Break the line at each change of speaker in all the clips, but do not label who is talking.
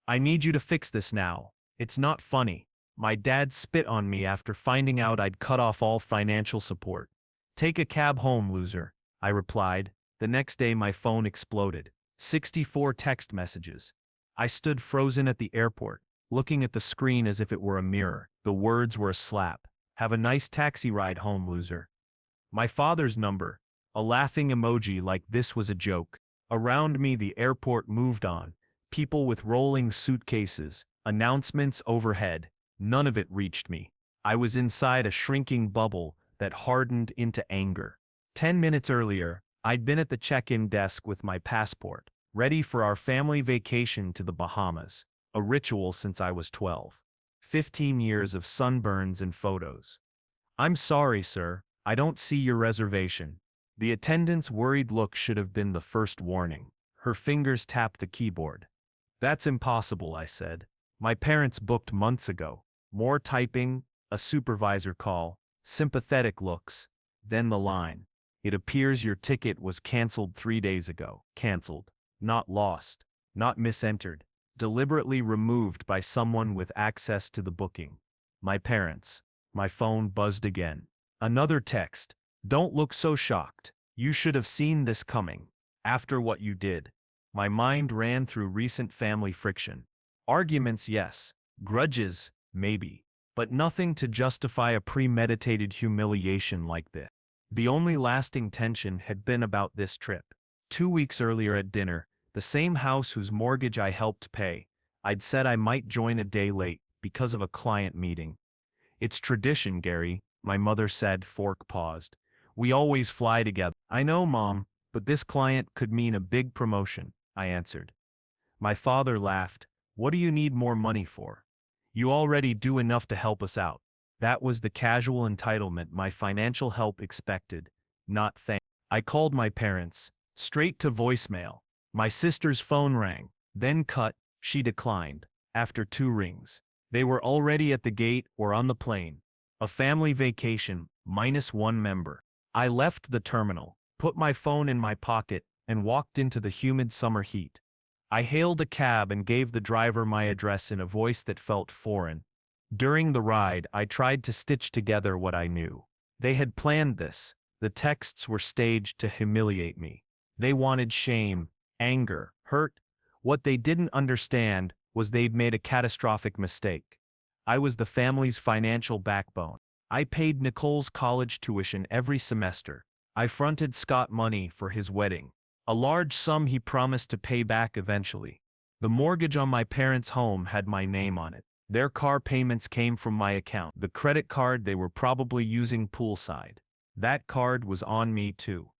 I need you to fix this now. It's not funny. My dad spit on me after finding out I'd cut off all financial support. Take a cab home, loser, I replied. The next day my phone exploded. 64 text messages. I stood frozen at the airport, looking at the screen as if it were a mirror. The words were a slap. Have a nice taxi ride home, loser. My father's number. A laughing emoji like this was a joke. Around me the airport moved on. People with rolling suitcases, announcements overhead. None of it reached me. I was inside a shrinking bubble that hardened into anger. 10 minutes earlier, I'd been at the check-in desk with my passport, ready for our family vacation to the Bahamas, a ritual since I was 12. 15 years of sunburns and photos. I'm sorry, sir, I don't see your reservation. The attendant's worried look should have been the first warning. Her fingers tapped the keyboard. That's impossible, I said. My parents booked months ago. More typing, a supervisor call, sympathetic looks, then the line. It appears your ticket was canceled 3 days ago. Canceled, not lost, not misentered, deliberately removed by someone with access to the booking. My parents. My phone buzzed again. Another text. Don't look so shocked. You should have seen this coming. After what you did. My mind ran through recent family friction. Arguments, yes. Grudges, maybe. But nothing to justify a premeditated humiliation like this. The only lasting tension had been about this trip. 2 weeks earlier at dinner, the same house whose mortgage I helped pay, I'd said I might join a day late because of a client meeting. It's tradition, Gary, my mother said. Fork paused. We always fly together. I know, Mom, but this client could mean a big promotion, I answered. My father laughed. What do you need more money for? You already do enough to help us out. That was the casual entitlement my financial help expected, not thanks. I called my parents, straight to voicemail. My sister's phone rang, then cut. She declined. After 2 rings. They were already at the gate or on the plane. A family vacation, -1 member. I left the terminal, put my phone in my pocket, and walked into the humid summer heat. I hailed a cab and gave the driver my address in a voice that felt foreign. During the ride, I tried to stitch together what I knew. They had planned this. The texts were staged to humiliate me. They wanted shame, anger, hurt. What they didn't understand was they'd made a catastrophic mistake. I was the family's financial backbone. I paid Nicole's college tuition every semester. I fronted Scott money for his wedding, a large sum he promised to pay back eventually. The mortgage on my parents' home had my name on it. Their car payments came from my account, the credit card they were probably using poolside. That card was on me too.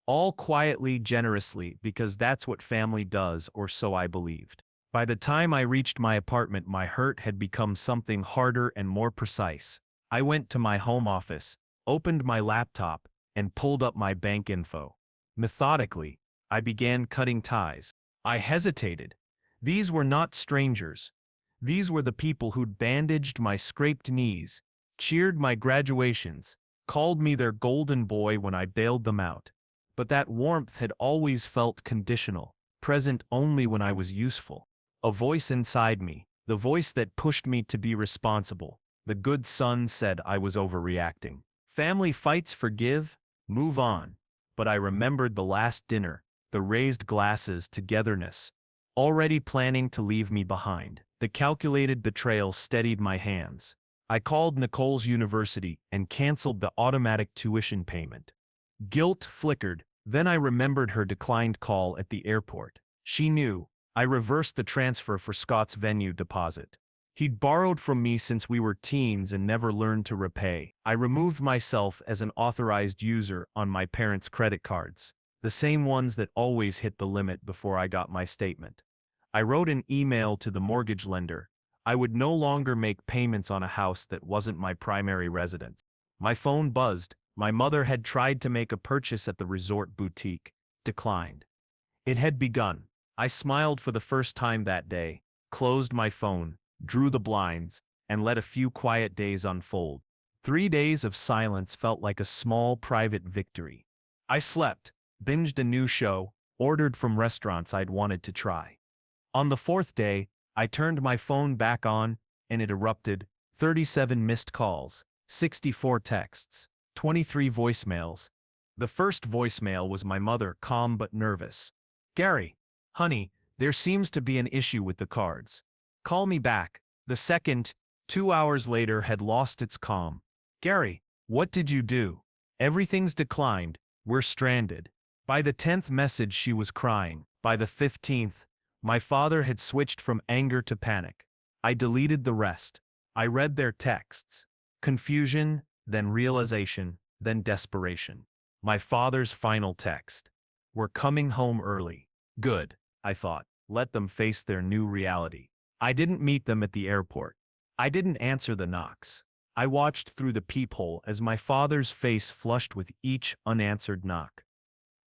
All quietly, generously, because that's what family does, or so I believed. By the time I reached my apartment, my hurt had become something harder and more precise. I went to my home office, opened my laptop, and pulled up my bank info. Methodically, I began cutting ties. I hesitated. These were not strangers. These were the people who'd bandaged my scraped knees, cheered my graduations, called me their golden boy when I bailed them out. But that warmth had always felt conditional, present only when I was useful. A voice inside me, the voice that pushed me to be responsible, the good son, said I was overreacting. Family fights, forgive, move on. But I remembered the last dinner, the raised glasses, togetherness, already planning to leave me behind. The calculated betrayal steadied my hands. I called Nicole's university and canceled the automatic tuition payment. Guilt flickered, then I remembered her declined call at the airport. She knew. I reversed the transfer for Scott's venue deposit. He'd borrowed from me since we were teens and never learned to repay. I removed myself as an authorized user on my parents' credit cards, the same ones that always hit the limit before I got my statement. I wrote an email to the mortgage lender. I would no longer make payments on a house that wasn't my primary residence. My phone buzzed. My mother had tried to make a purchase at the resort boutique. Declined. It had begun. I smiled for the first time that day, closed my phone, drew the blinds, and let a few quiet days unfold. 3 days of silence felt like a small private victory. I slept, binged a new show, ordered from restaurants I'd wanted to try. On the 4th day, I turned my phone back on, and it erupted. 37 missed calls, 64 texts, 23 voicemails. The first voicemail was my mother, calm but nervous. "Gary, honey, there seems to be an issue with the cards. Call me back." The second, 2 hours later, had lost its calm. "Gary, what did you do? Everything's declined. We're stranded." By the 10th message, she was crying. By the 15th, my father had switched from anger to panic. I deleted the rest. I read their texts. Confusion, then realization, then desperation. My father's final text: "We're coming home early." Good, I thought. Let them face their new reality. I didn't meet them at the airport. I didn't answer the knocks. I watched through the peephole as my father's face flushed with each unanswered knock.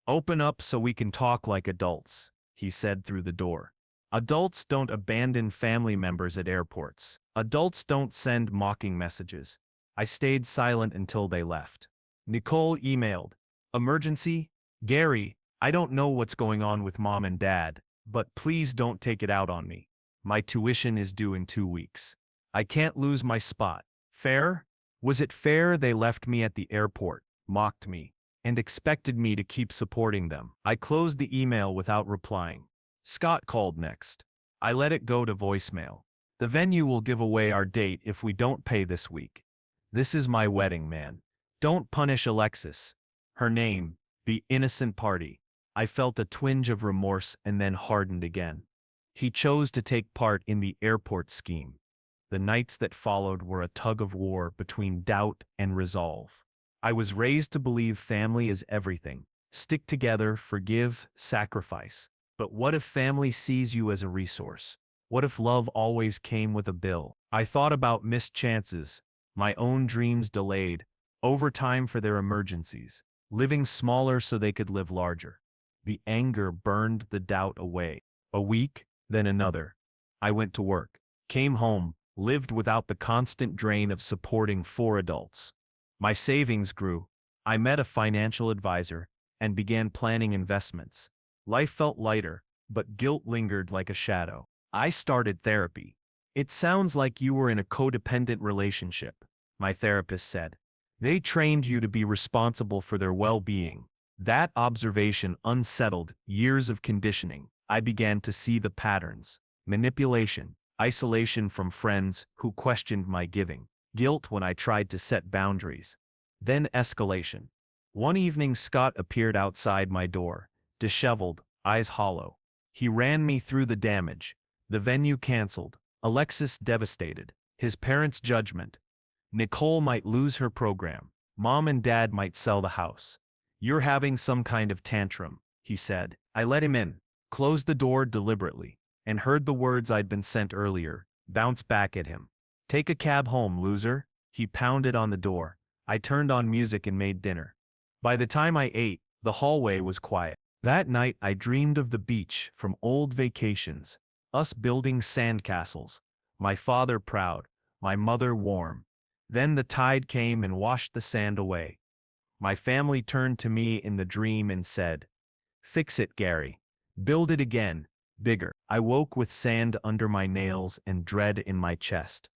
"Open up so we can talk like adults," he said through the door. Adults don't abandon family members at airports. Adults don't send mocking messages. I stayed silent until they left. Nicole emailed, "Emergency? Gary, I don't know what's going on with mom and dad, but please don't take it out on me. My tuition is due in 2 weeks. I can't lose my spot. Fair? Was it fair they left me at the airport, mocked me, and expected me to keep supporting them?" I closed the email without replying. Scott called next. I let it go to voicemail. "The venue will give away our date if we don't pay this week. This is my wedding, man. Don't punish Alexis. Her name, the innocent party." I felt a twinge of remorse and then hardened again. He chose to take part in the airport scheme. The nights that followed were a tug of war between doubt and resolve. I was raised to believe family is everything. Stick together, forgive, sacrifice. But what if family sees you as a resource? What if love always came with a bill? I thought about missed chances, my own dreams delayed, overtime for their emergencies, living smaller so they could live larger. The anger burned the doubt away. A week, then another. I went to work, came home, lived without the constant drain of supporting 4 adults. My savings grew. I met a financial advisor and began planning investments. Life felt lighter, but guilt lingered like a shadow. I started therapy. "It sounds like you were in a codependent relationship," my therapist said. "They trained you to be responsible for their well-being." That observation unsettled years of conditioning. I began to see the patterns: manipulation, isolation from friends who questioned my giving, guilt when I tried to set boundaries, then escalation. One evening, Scott appeared outside my door, disheveled, eyes hollow. He ran me through the damage: the venue canceled, Alexis devastated, his parents' judgment. Nicole might lose her program, mom and dad might sell the house. "You're having some kind of tantrum," he said. I let him in, closed the door deliberately, and heard the words I'd been sent earlier bounce back at him. "Take a cab home, loser." He pounded on the door. I turned on music and made dinner. By the time I ate, the hallway was quiet. That night I dreamed of the beach from old vacations, us building sandcastles, my father proud, my mother warm. Then the tide came and washed the sand away. My family turned to me in the dream and said, "Fix it, Gary. Build it again, bigger." I woke with sand under my nails and dread in my chest.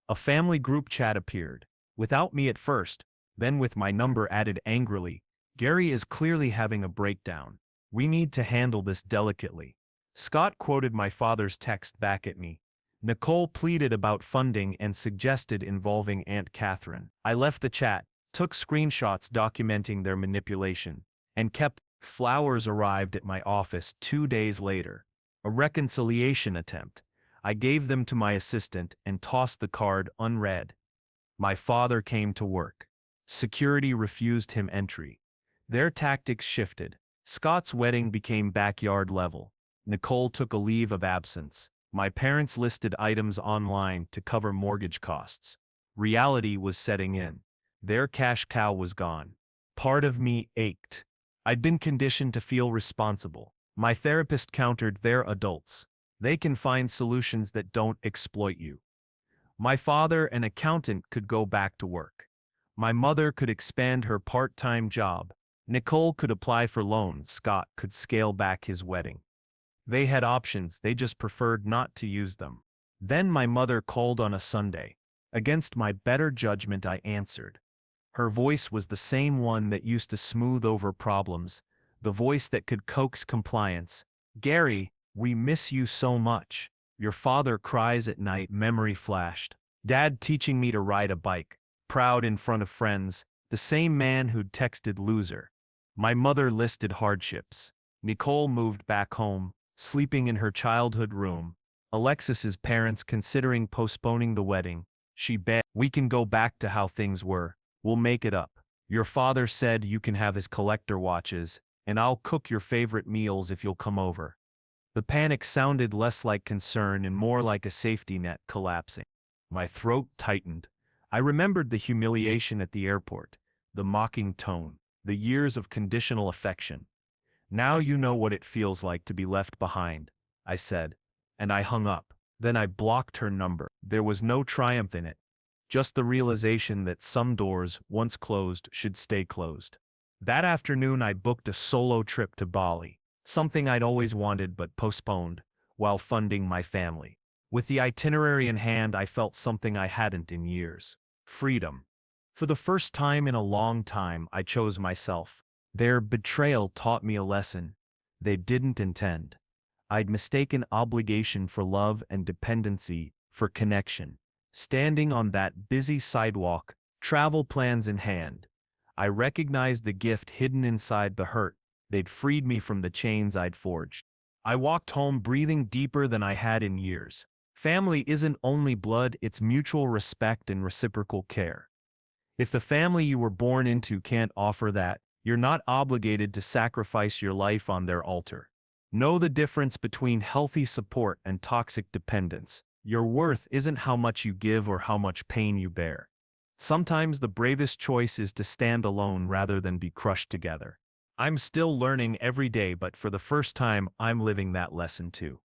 A family group chat appeared, without me at first, then with my number added angrily. "Gary is clearly having a breakdown. We need to handle this delicately." Scott quoted my father's text back at me. Nicole pleaded about funding and suggested involving Aunt Catherine. I left the chat, took screenshots documenting their manipulation, and kept. Flowers arrived at my office 2 days later. A reconciliation attempt. I gave them to my assistant and tossed the card unread. My father came to work. Security refused him entry. Their tactics shifted. Scott's wedding became backyard level. Nicole took a leave of absence. My parents listed items online to cover mortgage costs. Reality was setting in. Their cash cow was gone. Part of me ached. I'd been conditioned to feel responsible. My therapist countered, "They're adults. They can find solutions that don't exploit you." My father, an accountant, could go back to work. My mother could expand her part-time job. Nicole could apply for loans. Scott could scale back his wedding. They had options, they just preferred not to use them. Then my mother called on a Sunday. Against my better judgment, I answered. Her voice was the same one that used to smooth over problems, the voice that could coax compliance. Gary, we miss you so much. Your father cries at night, memory flashed. Dad teaching me to ride a bike, proud in front of friends, the same man who'd texted loser. My mother listed hardships. Nicole moved back home, sleeping in her childhood room. Alexis's parents considering postponing the wedding. She begged, we can go back to how things were. We'll make it up. Your father said you can have his collector watches, and I'll cook your favorite meals if you'll come over. The panic sounded less like concern and more like a safety net collapsing. My throat tightened. I remembered the humiliation at the airport, the mocking tone, the years of conditional affection. Now you know what it feels like to be left behind, I said, and I hung up. Then I blocked her number. There was no triumph in it, just the realization that some doors, once closed, should stay closed. That afternoon I booked a solo trip to Bali, something I'd always wanted but postponed, while funding my family. With the itinerary in hand, I felt something I hadn't in years. Freedom. For the first time in a long time, I chose myself. Their betrayal taught me a lesson they didn't intend. I'd mistaken obligation for love and dependency for connection. Standing on that busy sidewalk, travel plans in hand, I recognized the gift hidden inside the hurt. They'd freed me from the chains I'd forged. I walked home breathing deeper than I had in years. Family isn't only blood, it's mutual respect and reciprocal care. If the family you were born into can't offer that, you're not obligated to sacrifice your life on their altar. Know the difference between healthy support and toxic dependence. Your worth isn't how much you give or how much pain you bear. Sometimes the bravest choice is to stand alone rather than be crushed together. I'm still learning every day, but for the first time, I'm living that lesson too.